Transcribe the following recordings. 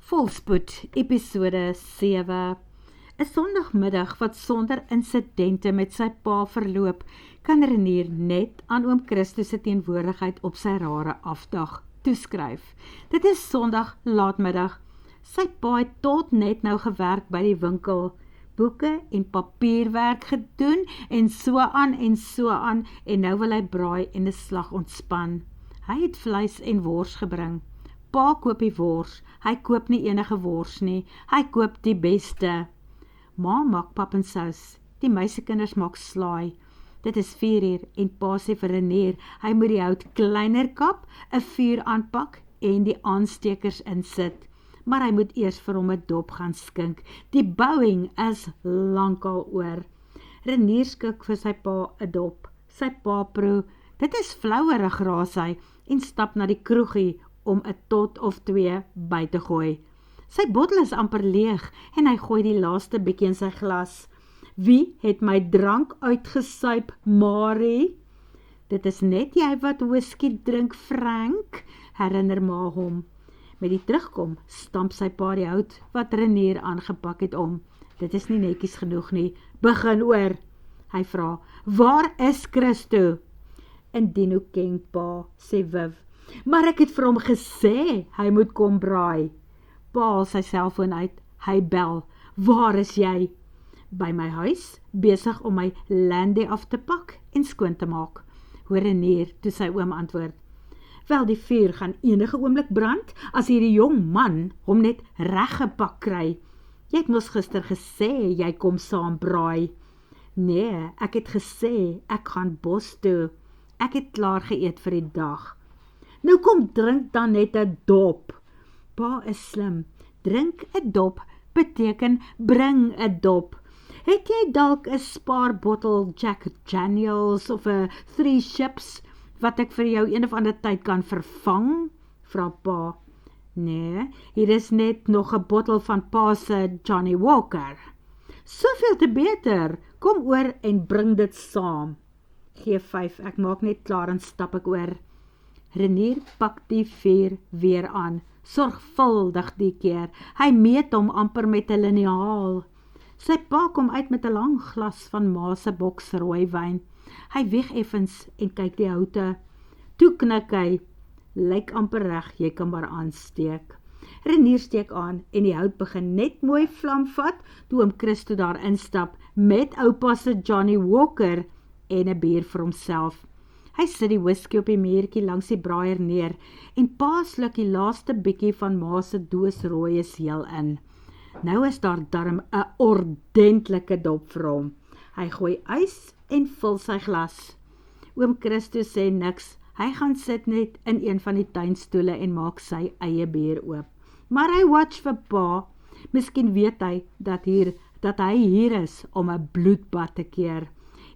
Volspoed, episode 7. 'n Sondagmiddag wat sonder insidente met sy pa verloop, kan Renier net aan oom Christus se teenwoordigheid op sy rare afdag toeskryf. Dit is Sondag laatmiddag. Sy pa het tot net nou gewerk by die winkel, boeke en papierwerk gedoen en so aan, en nou wil hy braai en 'n slag ontspan. Hy het vleis en wors gebring. Pa koop die wors, hy koop nie enige wors nie, hy koop die beste. Ma maak pap en sous, die meisiekinders maak slaai. Dit is 4 uur en pa sê vir Renier, hy moet die hout kleiner kap, 'n vuur aanpak en die aanstekers insit. Maar hy moet eers vir hom 'n dop gaan skink. Die bouing is lankal oor. Renier skik vir sy pa 'n dop. Sy pa proe, dit is flouerig, raas hy, en stap na die kroegie om 'n tot of 2 by te gooi. Sy bottel is amper leeg en hy gooi die laaste bietjie in sy glas. Wie het my drank uitgesuip, Marie? Dit is net jy wat whisky drink, Frank, herinner ma hom. Met die terugkom stamp sy pa die hout wat Renier aangepak het om. Dit is nie netjies genoeg nie, begin oor. Hy vra, waar is Christo? Indien hoe ken pa, sê Viv. Maar ek het vir hom gesê, hy moet kom braai. Pa haal sy selfoon uit, hy bel, waar is jy? By my huis, besig om my landie af te pak en skoon te maak. Hoor Renier, toe sy oom antwoord. Wel, die vuur gaan enige oomblik brand, as hierdie jong man hom net reggepak kry. Jy het mos gister gesê, jy kom saam braai. Nee, ek het gesê, ek gaan bos toe. Ek het klaar geëet vir die dag. Nou kom drink dan net 'n dop. Pa is slim. Drink 'n dop beteken bring 'n dop. Het jy dalk 'n spaarbottel Jack Daniels of 'n 3 Ships wat ek vir jou een of ander tyd kan vervang? Vra pa. Nee, hier is net nog 'n bottel van pa se Johnny Walker. Soveel te beter. Kom oor en bring dit saam. Gee 5, ek maak net klaar en stap ek oor. Renier pak die vuur weer aan, sorgvuldig die keer. Hy meet hom amper met 'n liniaal. Sy pa kom uit met 'n lang glas van ma se boks rooiwyn. Hy weeg effens en kyk die houte. Toe knik hy, lyk amper reg, jy kan maar aansteek. Renier steek aan en die hout begin net mooi vlam vat, toe oom Christo daar instap met oupa se Johnny Walker en 'n bier vir homself. Hy sit die whisky op die muurtjie langs die braaier neer en pa sluk die laaste bietjie van ma se doos rooie seel in. Nou is daar darm 'n ordentlike dop vir hom. Hy gooi ys en vul sy glas. Oom Christo sê niks. Hy gaan sit net in een van die tuinstoele en maak sy eie bier oop. Maar hy watch vir pa. Miskien weet hy dat hy hier is om 'n bloedbad te keer.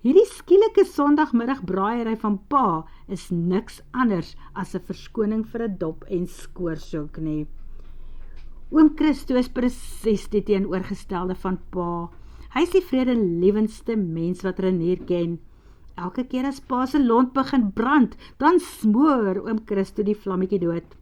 Hierdie skielike Sondagmiddag braaiery van pa is niks anders as 'n verskoning vir 'n dop en skoorsoek nie. Oom Christo is presies die teenoorgestelde van pa. Hy is die vredelewendste mens wat Renier ken. Elke keer as pa se lont begin brand, dan smoor oom Christo die vlammetjie dood.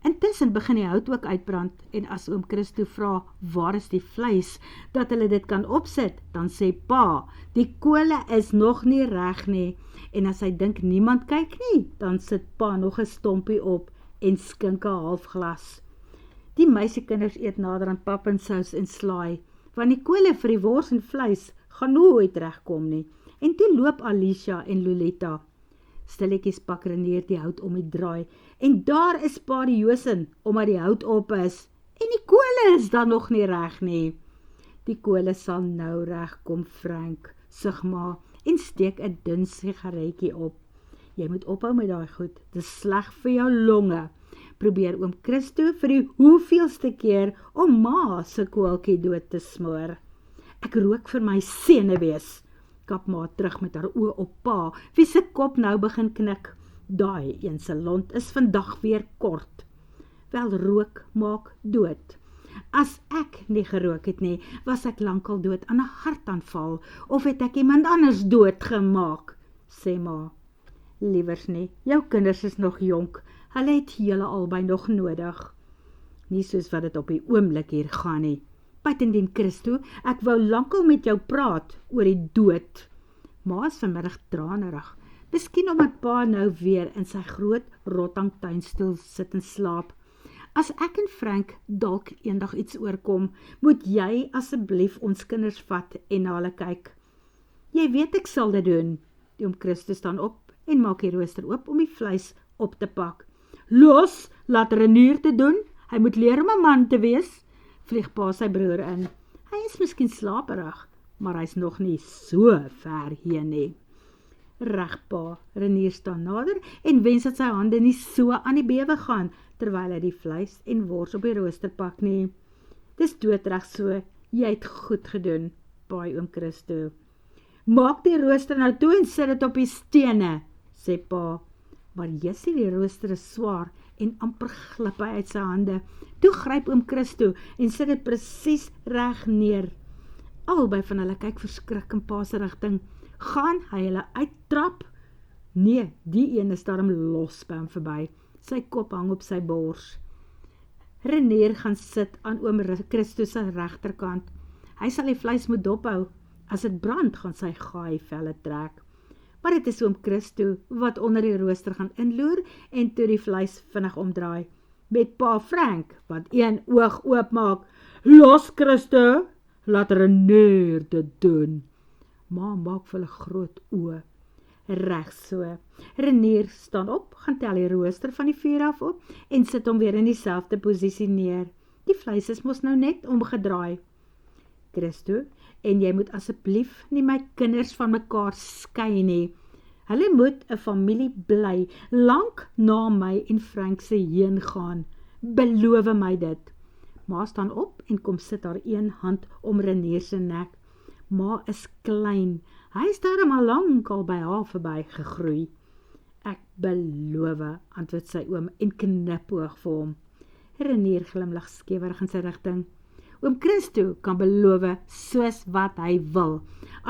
Intussen begin die hout ook uitbrand, en as oom Christo vra, waar is die vleis, dat hulle dit kan opsit, dan sê pa, die kole is nog nie reg nie, en as hy dink niemand kyk nie, dan sit pa nog 'n stompie op, en skink 'n half glas. Die meisiekinders eet nader aan pap en sous en slaai, want die kole vir die wors en vleis gaan nooit regkom nie, en toe loop Alicia en Lolita. Stilletjies pak Renier die hout om die draai, en daar is pa die Josin, omdat die hout op is, en die kole is dan nog nie reg nie. Die kole sal nou regkom, Frank, sug ma, en steek 'n dun sigaretjie op. Jy moet ophou met daai goed, dit is sleg vir jou longe. Probeer oom Christo vir die hoeveelste keer om ma se koeltjie dood te smoor. Ek rook vir my senuwees. Kap ma terug met haar oë op pa, wie se kop nou begin knik. Daai een se lont is vandag weer kort. Wel, rook maak dood. As ek nie gerook het nie, was ek lankal dood aan 'n hartaanval, of het ek iemand anders dood gemaak, sê ma. Liewers nie, jou kinders is nog jonk, hulle het julle albei nog nodig. Nie soos wat dit op die oomblik hier gaan nie. Buitendien Christo, ek wou lankal met jou praat oor die dood. Ma is vanmiddag tranerig. Miskien omdat pa nou weer in sy groot rotang tuinstoel sit en slaap. As ek en Frank dalk eendag iets oorkom, moet jy asseblief ons kinders vat en na hulle kyk. Jy weet ek sal dit doen. Die oom Christo staan op en maak die rooster oop om die vleis op te pak. Los, laat Renier te doen. Hy moet leer om 'n man te wees, vlieg pa sy broer in. Hy is miskien slaperig, maar hy's nog nie so ver heen nie. Reg pa, Renier staan nader en wens dat sy hande nie so aan die bewe gaan, terwyl hy die vleis en wors op die rooster pak nie. Dis doodreg so, jy het goed gedoen, paai oom Christo. Maak die rooster nou toe en sit dit op die stene, sê pa. Maar Jessie, die rooster is swaar en amper glip hy uit sy hande. Toe gryp oom Christo en sit dit presies reg neer. Albei van hulle kyk verskrik in pa se rigting. Gaan hy hulle uittrap? Nee, die een is daarom los by hom verby. Sy kop hang op sy bors. Renier gaan sit aan oom Christo se regterkant. Hy sal die vleis moet dophou. As dit brand, gaan sy gaai velle trek. Maar dit is oom Christo wat onder die rooster gaan inloer en toe die vleis vinnig omdraai. Met pa Frank wat een oog oopmaak. Los Christo, laat Renier dit doen. Ma maak vir hulle groot oë. Reg so. Renier staan op, gaan tel die rooster van die vuur af op en sit hom weer in dieselfde posisie neer. Die vleis is mos nou net omgedraai. Christo, en jy moet asseblief nie my kinders van mekaar skei nie. Hulle moet 'n familie bly, lank na my en Frank se heen gaan. Beloof my dit. Ma staan op en kom sit haar een hand om Renier se nek. Ma is klein, hy is daarom al lank al by haar verby gegroei. Ek beloof, antwoord sy oom en knipoog vir hom. Renier glimlag skewerig in sy rigting. Oom Christo kan beloof soos wat hy wil.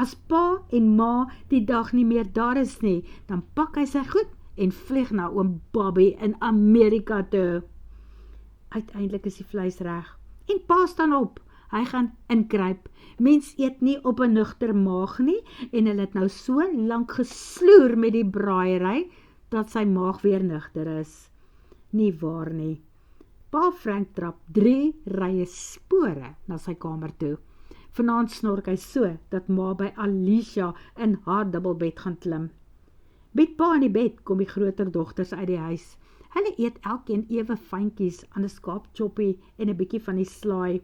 As pa en ma die dag nie meer daar is nie, dan pak hy sy goed en vlieg na oom Bobby in Amerika toe. Uiteindelik is die vleis reg en pa staan op. Hy gaan inkruip. Mens eet nie op 'n nugter maag nie en hulle het nou so lank gesloer met die braaiery dat sy maag weer nugter is. Nie waar nie. Pa Frank trap 3 rye spore na sy kamer toe. Vanaand snork hy so dat ma by Alicia in haar dubbelbed gaan klim. Met pa in die bed kom die groter dogters uit die huis. Hulle eet elkeen ewe fynkies aan 'n skaapchoppie en 'n bietjie van die slaai.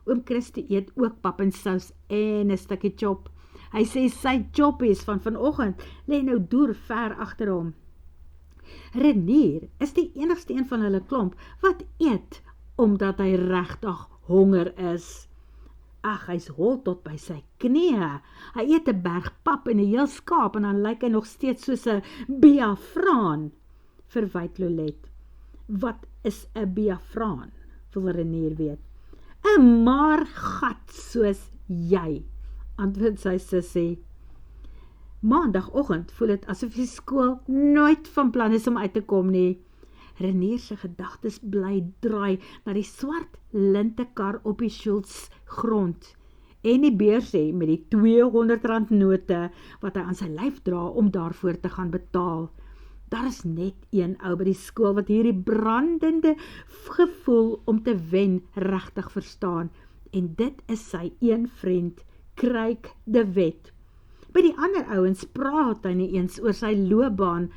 Oom Christo eet ook pap en sous en 'n stukkie chop. Hy sê sy choppies van vanoggend lê nou deur ver agter hom. Renier is die enigste een van hulle klomp wat eet omdat hy regtig honger is. Ag, hy's hol tot by sy knieë. Hy eet 'n berg pap en 'n heel skaap en dan lyk hy nog steeds soos 'n biafraan. Verwyd Lolet. Wat is 'n biafraan? Wil Renier weet. 'n maargat soos jy, antwoord sy sussie. Maandagoggend voel dit asof die skool nooit van plan is om uit te kom nie. Renier se gedagtes bly draai na die swart lintekar op die Schultz grond en die beursie met die R200 note wat hy aan sy lyf dra om daarvoor te gaan betaal. Daar is net een ou by die skool wat hierdie brandende gevoel om te wen regtig verstaan en dit is sy een vriend, Craig de Wet. By die ander ouens praat hy nie eens oor sy loopbaan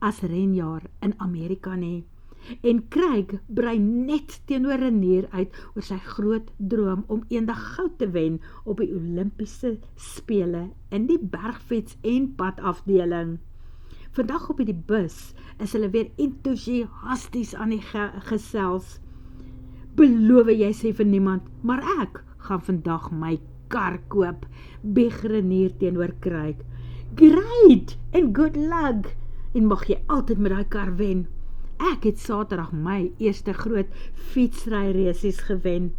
as renjaer in Amerika nie. En Craig brei net teenoor Renier uit oor sy groot droom om eendag goud te wen op die Olimpiese spele in die bergfiets en padafdeling. Vandag op die bus is hulle weer entoesiasties aan die gesels. Beloof jy, sê vir niemand, maar ek gaan vandag my kar koop, bieg Renier teenoor Craig. Great and good luck, en mag jy altyd met daai kar wen. Ek het Saterdag my eerste groot fietsryresies gewen.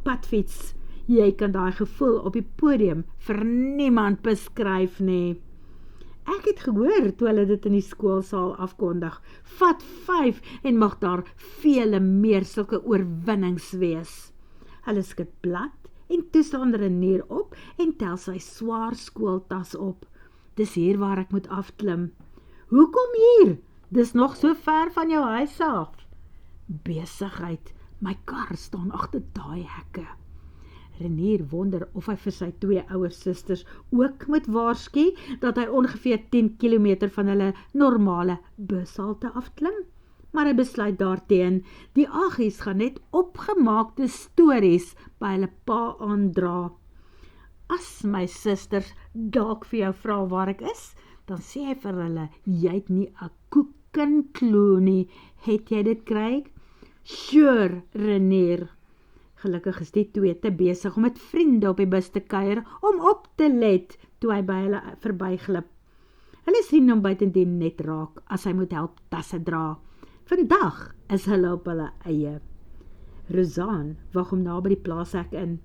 Padfiets, jy kan daai gevoel op die podium vir niemand beskryf nie. Ek het gehoor toe hulle dit in die skoolsaal afkondig. Vat 5 en mag daar vele meer sulke oorwinnings wees. Hulle skud blad en toe staan Renier op en tel sy swaar skooltas op. Dis hier waar ek moet afklim. Hoekom hier? Dis nog so ver van jou huis af. Besigheid, my kar staan agter daai hekke. Renier wonder of hy vir sy 2 ouer susters ook moet waarsku dat hy ongeveer 10 km van hulle normale bushalte afklim. Maar hy besluit daarteen, die aggies gaan net opgemaakte stories by hulle pa aandra. As my susters dalk vir jou vra waar ek is, dan sê hy vir hulle, jy het nie 'n koekenklou nie, het jy dit kry? Sure, Renier. Gelukkig is die 2 te besig om met vriende op die bus te kuier, om op te let toe hy by hulle verbyglip. Hulle sien hom buitendien net raak, as hy moet help tasse dra. Vandag is hulle op hulle eie. Rozaan wag hom na by die plaashek in.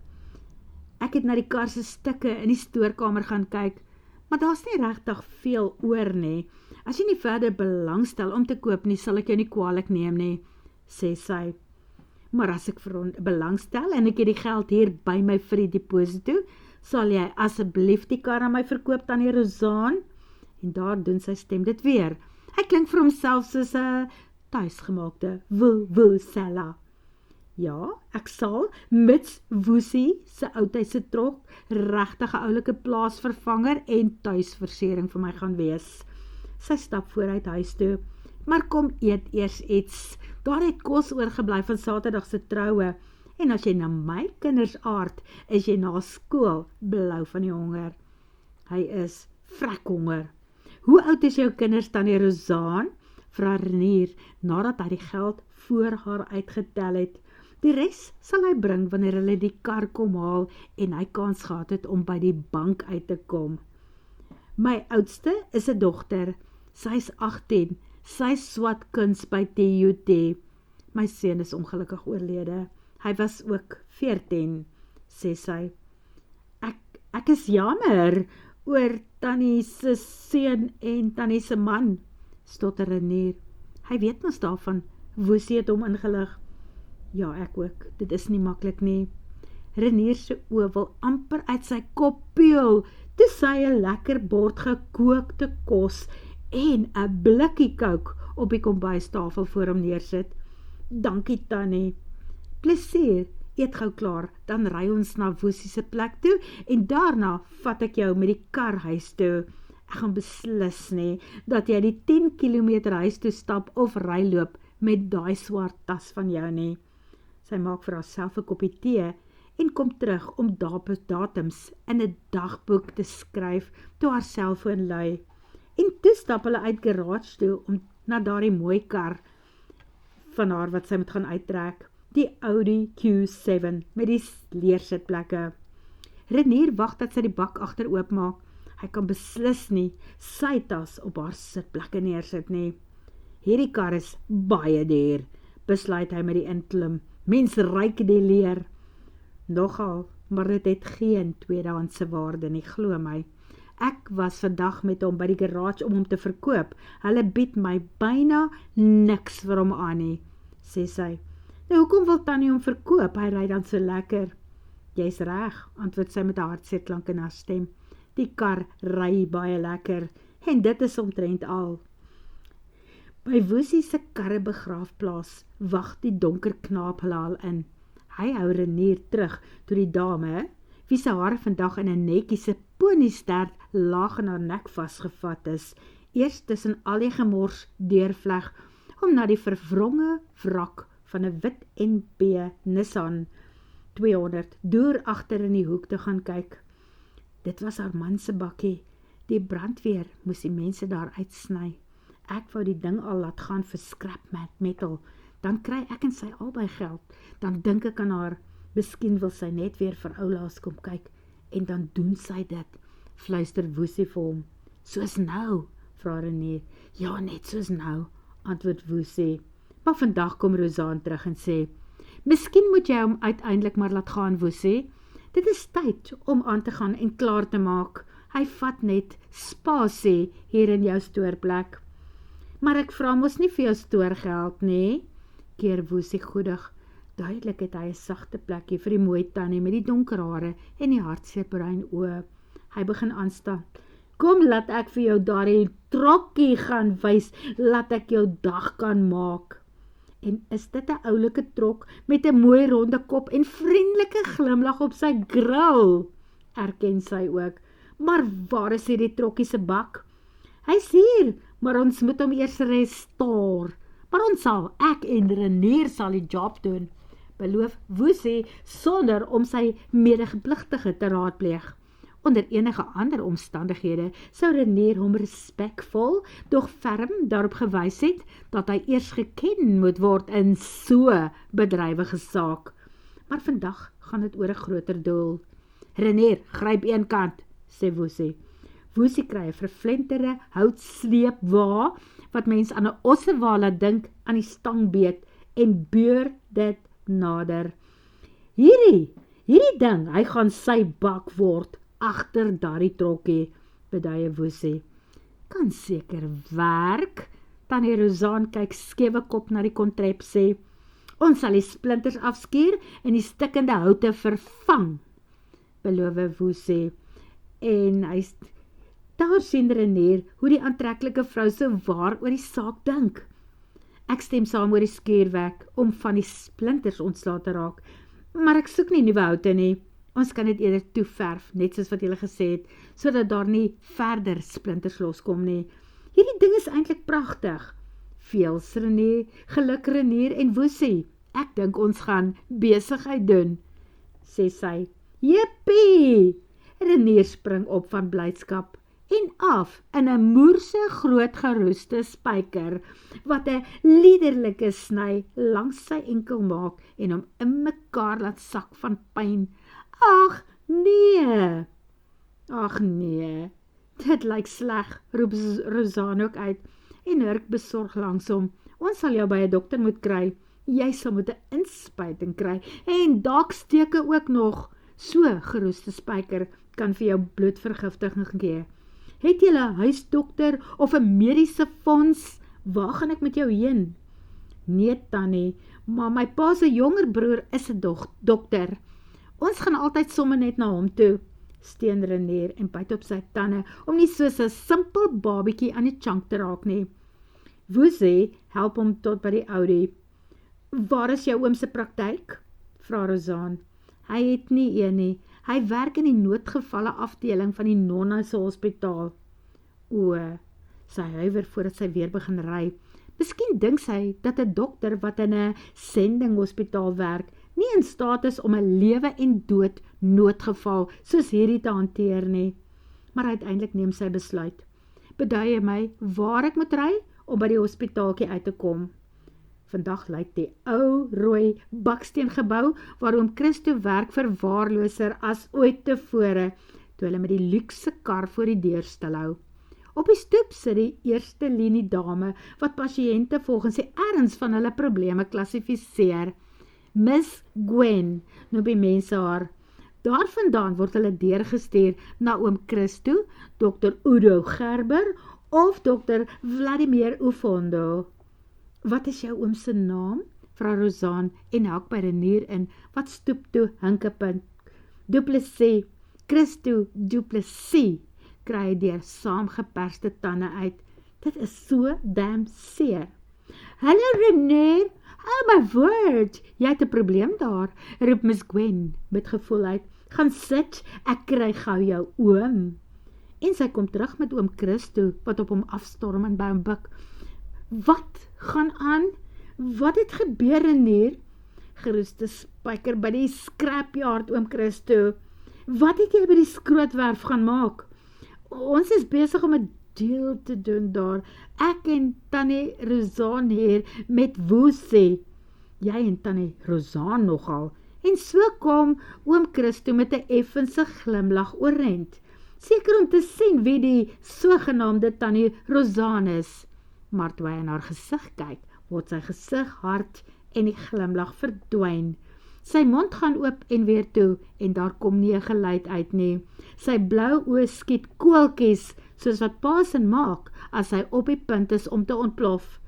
Ek het na die kar se stukke in die stoorkamer gaan kyk, maar daar's nie regtig veel oor nie. As jy nie verder belangstel om te koop nie, sal ek jou nie kwaadlik neem nie, sê sy. Maar as ek belangstel en ek het die geld hier by my vir die deposito, sal jy asseblief die kar aan my verkoop, tannie Rozaan? En daar doen sy stem dit weer. Hy klink vir homself soos 'n tuisgemaakte woe-woe-sella. Ja, ek sal, mits Woesie se oudheidse trok regtig 'n oulike plaasvervanger en tuisversering vir my gaan wees. Sy stap vooruit huis toe, maar kom eet eers iets. Daar het kos oorgebly van Saterdag se troue, en as jy na my kinders aard, is jy na skool blou van die honger. Hy is vrek honger. Hoe oud is jou kinders, tannie Rozaan? Vra Renier, nadat hy die geld voor haar uitgetel het. Die res sal hy bring wanneer hulle die kar kom haal en hy kans gehad het om by die bank uit te kom. My oudste is 'n dogter. Sy is 18. Sy swat kuns by TUT. My seun is ongelukkig oorlede. Hy was ook 14, sê sy. Ek is jammer oor tannie se seun en tannie se man, stotter Renier. Hy weet mos daarvan, Woesie het hom ingelig. Ja, ek ook, dit is nie maklik nie. Renier se oë wil amper uit sy kop peel, toe sy 'n lekker bord gekookte kos en 'n blikkie Coke op die kombuistafel voor hom neersit. Dankie tannie. Plesier, eet gou klaar, dan ry ons na Woesie se plek toe en daarna vat ek jou met die kar huis toe. Ek gaan beslis nie dat jy die 10 km huis toe stap of ry loop met daai swart tas van jou nie. Sy maak vir haarself 'n koppie tee en kom terug om datums in 'n dagboek te skryf toe haar selfoon lui. En toe stap hulle uit garage toe om na daardie mooi kar van haar wat sy moet gaan uittrek, die Audi Q7 met die leersitplekke. Renier wag dat sy die bak agter oopmaak. Hy kan beslis nie sy tas op haar sitplekke neersit nie. Hierdie kar is baie duur, besluit hy met die inklim. Mens ryk die leer. Nogal, maar dit het geen tweedehandse waarde nie, glo my. Ek was vandag met hom by die garage om hom te verkoop. Hulle bied my byna niks vir hom aan nie, sê sy. Nou, hoekom wil tannie hom verkoop? Hy ry dan so lekker. Jy's reg, antwoord sy met 'n hartseer klank in haar stem. Die kar ry baie lekker, en dit is omtrent al. By Woesie se karrebegraafplaas wag die donker knaap hulle al in. Hy hou Renier terug toe die dame, wie se hare vandag in 'n netjiese poniestert laag in haar nek vasgevat is, eers tussen al die gemors deurvleg om na die verwronge wrak van 'n wit NP Nissan 200 deur agter in die hoek te gaan kyk. Dit was haar man se bakkie. Die brandweer moes die mense daar uitsny. Ek wou die ding al laat gaan vir scrap metal. Dan kry ek en sy albei geld. Dan dink ek aan haar. Miskien wil sy net weer vir oulaas kom kyk. En dan doen sy dit, fluister Woesie vir hom. Soos nou, vra Renier. Ja, net soos nou, antwoord Woesie. Maar vandag kom Rozaan terug en sê, miskien moet jy hom uiteindelik maar laat gaan, Woesie. Dit is tyd om aan te gaan en klaar te maak. hy vat net spasie hier in jou stoorplek. Maar ek vra mos nie vir jou stoorgeld, nee, keer Woesie goedig. Duidelik het hy 'n sagte plekkie vir die mooi tannie met die donker hare en die hartseer bruin oë. Hy begin aanstaan. Kom, laat ek vir jou daardie trokkie gaan wys, laat ek jou dag kan maak. En is dit 'n oulike trok met 'n mooi ronde kop en vriendelike glimlag op sy gril? Erken sy ook. Maar waar is hierdie trokkie se bak? Hy's hier, maar ons moet hom eers restore. Maar ons sal, ek en Renier sal die job doen, beloof Woesie sonder om sy medegepligtige te raadpleeg. Onder enige ander omstandighede sou Renier hom respekvol, doch ferm daarop gewys het dat hy eers geken moet word in so bedrywige saak. Maar vandag gaan dit oor 'n groter doel. Renier, gryp een kant, sê Woesie. Woesie kry 'n vervlentere houtsleepwa wat mens aan 'n ossewa laat dink aan die stangbeet en beur dit nader. Hierdie ding, hy gaan sy bak word agter daardie trokkie, beduie Woesie. Kan seker werk, tannie Rozaan kyk skewe kop na die kontrep sê. Ons sal die splinters afskuur en die stikkende houte vervang, beloof Woesie. En daar sien Renier hoe die aantreklike vrou so waar oor die saak dink. Ek stem saam oor die skuurwerk om van die splinters ontslae te raak, maar ek soek nie nuwe houte nie. Ons kan dit eerder toeverf, net soos wat julle gesê het, sodat daar nie verder splinters loskom nie. Hierdie ding is eintlik pragtig. Veels Renier, geluk Renier en Woesie. Ek dink ons gaan besigheid doen, sê sy. Jippie! Renier spring op van blydskap en af in 'n moerse groot geroeste spyker, wat 'n liderlike sny langs sy enkel maak en hom in mekaar laat sak van pyn. Ag nee, dit lyk sleg, roep Rozaan ook uit, en hurk besorg langs hom. Ons sal jou by 'n dokter moet kry, jy sal moet 'n inspuiting kry, en dalk steke ook nog. So geroeste spyker kan vir jou bloedvergiftiging gee. Het jy 'n huisdokter of 'n mediese fonds? Waar gaan ek met jou heen? Nee tannie, maar my pa se jonger broer is 'n dokter. Ons gaan altyd sommer net na hom toe, steun Renier en byt op sy tande, om nie soos 'n simpel babietjie aan die chunk te raak nie. Woesie help hom tot by die Audi. Waar is jou oom se praktyk? Vra Rozaan. Hy het nie een nie. Hy werk in die noodgevalle afdeling van die Nonna se hospitaal. Sy huiwer voordat sy weer begin ry. Miskien dink sy dat 'n dokter wat in 'n sendinghospitaal werk, nie in staat is om 'n lewe en dood noodgeval soos hierdie te hanteer nie. Maar uiteindelik neem sy besluit. Beduie my waar ek moet ry om by die hospitaaltjie uit te kom. Vandag lyk die ou rooi baksteengebou waar oom Christo werk verwaarloser as ooit tevore, toe hulle met die luukse kar voor die deur stilhou. Op die stoep sit die eerste linie dame wat pasiënte volgens die erns van hulle probleme klassifiseer. Miss Gwen, noem die mense haar. Daarvandaan word hulle deurgestuur na oom Christo, Dr. Udo Gerber of Dr. Vladimir Ufondo. Wat is jou oom se naam? Vra Rozaan en hak by Renier in, wat stoep toe hinkepunt. Duplessis, Christo Duplessis, kry deur saamgeperste tande uit. Dit is so damn seer. Hallo Renier, oh my word, jy het 'n probleem daar, roep Miss Gwen met gevoel uit. Gaan sit, ek kry gou jou oom. En sy kom terug met oom Christo, wat op hom afstorm en by hom buk. Wat gaan aan? Wat het gebeur Renier? Geroeste spyker by die scrapyard oom Christo. Wat het jy by die skrootwerf gaan maak? Ons is besig om 'n deal te doen daar. Ek en tannie Rozaan hier met Woesie. Jy en tannie Rozaan nogal. En so kom oom Christo met 'n effense glimlag oorent. Seker om te sien wie die sogenaamde tannie Rozaan is. Maar toe hy in haar gesig kyk, word sy gesig hard en die glimlag verdwyn. Sy mond gaan oop en weer toe, en daar kom nie 'n geluid uit nie. Sy blou oë skiet koeltjies, soos wat Pasen maak, as hy op die punt is om te ontplof.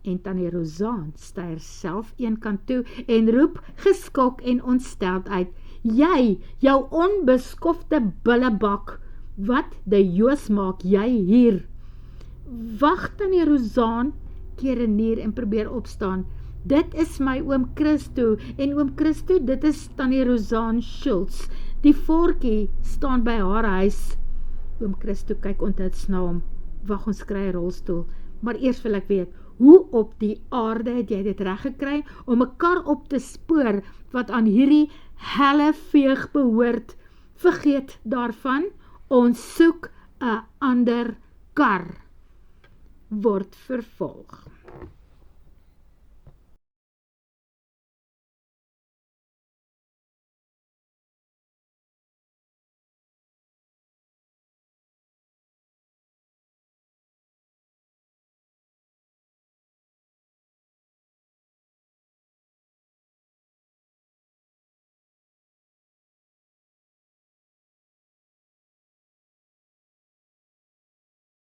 En Tannie Rozaan styr self een kant toe, en roep geskok en ontsteld uit, jy, jou onbeskofte bullebak, wat die Joos maak jy hier? Wag, Tannie Rozaan, keer Renier en probeer opstaan. Dit is my oom Christo, en oom Christo, dit is Tannie Rozaan Schultz. Die voortjie staan by haar huis. Oom Christo kyk onthutst na hom. Wag, ons kry 'n rolstoel. Maar eers wil ek weet, hoe op die aarde het jy dit reg gekry om 'n kar op te spoor wat aan hierdie helle veeg behoort? Vergeet daarvan, ons soek 'n ander kar. Word vervolg.